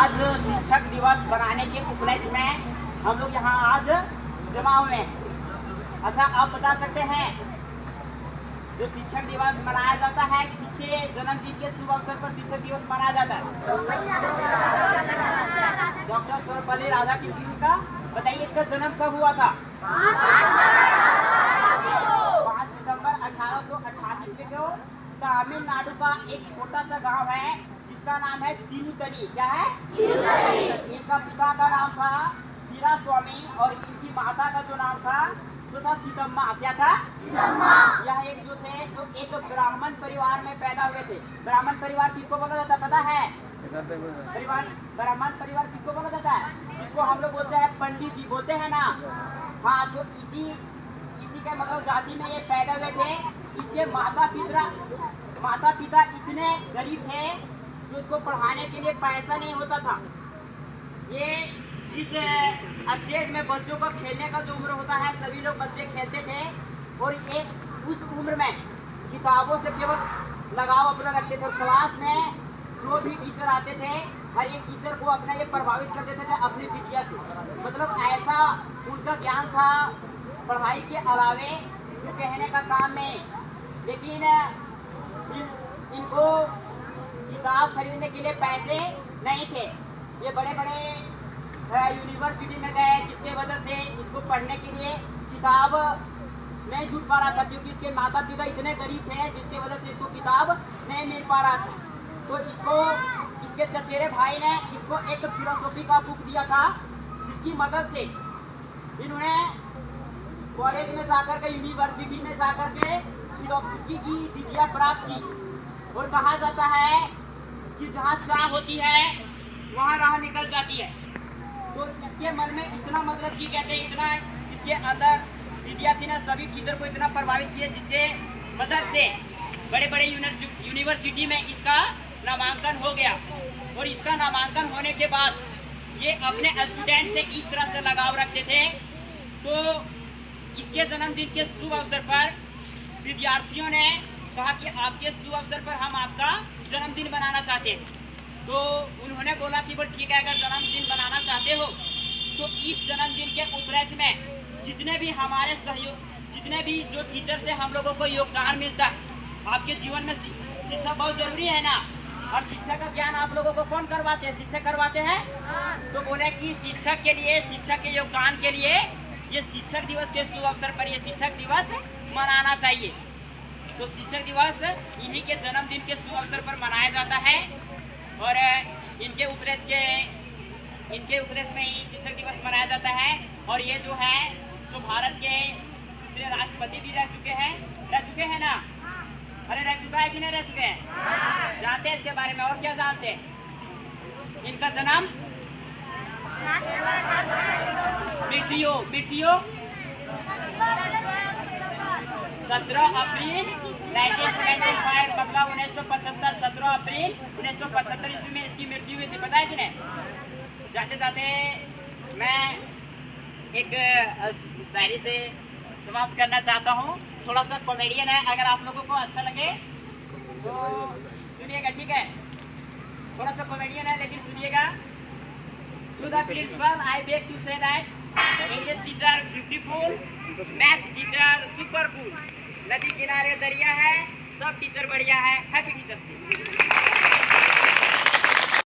आज शिक्षक दिवस बनाने के उपलक्ष्य में हम लोग यहाँ आज जमा हुए हैं। अच्छा, आप बता सकते हैं जो शिक्षक दिवस मनाया जाता है किसके जन्मदिन के शुभ अवसर पर शिक्षक दिवस मनाया जाता है? डॉक्टर सर्वपल्ली राधाकृष्णन का। बताइए इसका जन्म कब हुआ था? 5 सितंबर 1888 को तमिलनाडु का एक छोटा सा गांव है जिसका नाम है तिरुतली। क्या है? इनका पिता का नाम था वीरास्वामी और इनकी माता का जो नाम था सो था सीतम्मा। क्या था? यह एक जो थे सो एक ब्राह्मण परिवार में पैदा हुए थे। ब्राह्मण परिवार किसको बोला जाता है पता है? ब्राह्मण परिवार किसको बोला जाता है? जिसको हम लोग बोलते हैं पंडित जी बोलते हैं ना। हाँ, तो इसी के मतलब जाति में ये पैदा हुए थे। इसके माता पिता इतने गरीब थे जो इसको पढ़ाने के लिए पैसा नहीं होता था। ये जिस स्टेज में बच्चों का खेलने का जो उम्र होता है सभी लोग बच्चे खेलते थे और एक उस उम्र में किताबों से केवल लगाव अपना रखते थे। क्लास में जो भी टीचर आते थे हर एक टीचर को अपना ये प्रभावित कर देते थे अपनी विद्या से। मतलब ऐसा उनका ज्ञान था पढ़ाई के अलावे जो कहने का काम नहीं। लेकिन इनको किताब खरीदने के लिए पैसे नहीं थे। ये बड़े बड़े यूनिवर्सिटी में गए जिसके वजह से इसको पढ़ने के लिए किताब नहीं छूट पा रहा था क्योंकि इसके माता पिता इतने गरीब थे जिसके वजह से इसको किताब नहीं मिल पा रहा था। तो इसके चचेरे भाई ने इसको एक फिलोसॉफी का बुक दिया था जिसकी मदद से इन्होंने कॉलेज में जाकर के यूनिवर्सिटी में जाकर के फिलोसॉफी की डिग्रियां प्राप्त की। और कहा जाता है कि जहाँ चाह होती है वहाँ राह निकल जाती है। तो इसके मन में इतना मतलब कि कहते हैं इतना इसके अंदर विद्यार्थी ने सभी टीचर को इतना प्रभावित किया जिसके मदद से बड़े बड़े यूनिवर्सिटी में इसका नामांकन हो गया। और इसका नामांकन होने के बाद ये अपने स्टूडेंट से इस तरह से लगाव रखते थे। तो इसके जन्मदिन के शुभ अवसर पर विद्यार्थियों ने कहा कि आपके शुभ अवसर पर हम आपका जन्मदिन बनाना चाहते हैं। तो उन्होंने बोला कि वो ठीक है, अगर जन्मदिन बनाना चाहते हो तो इस जन्मदिन के उपलक्ष्य में जितने भी हमारे सहयोग जितने भी जो टीचर से हम लोगों को योगदान मिलता है आपके जीवन में शिक्षा बहुत जरूरी है ना। और शिक्षा का ज्ञान आप लोगों को कौन करवाते हैं? शिक्षक करवाते हैं। तो बोले कि शिक्षक के लिए शिक्षक के योगदान के लिए ये शिक्षक दिवस के शुभ अवसर पर ये शिक्षक दिवस मनाना चाहिए। तो शिक्षक दिवस इन्हीं के जन्मदिन के शुभ अवसर पर मनाया जाता है और इनके उपलक्ष्य में ही शिक्षक दिवस मनाया जाता है। और ये जो है जो भारत के दूसरे राष्ट्रपति भी रह चुके हैं ना। अरे रह चुका है कि नहीं रह चुके हैं? जानते हैं इसके बारे में? और क्या जानते हैं? इनका जन्म मृत्यु 17 अप्रैल 1975 मतलब 1975 17 अप्रैल 1975 ईस्वी में इसकी मृत्यु हुई थी। पता है कि नहीं? जाते जाते मैं एक शायरी से समाप्त करना चाहता हूँ। थोड़ा सा कॉमेडियन है, अगर आप लोगों को अच्छा लगे तो सुनिएगा, ठीक है? थोड़ा सा कॉमेडियन है लेकिन सुनिएगा। To the principal I beg to say that English teacher beautiful, math teacher super cool, नदी किनारे दरिया है, सब टीचर बढ़िया है। Happy teachers day.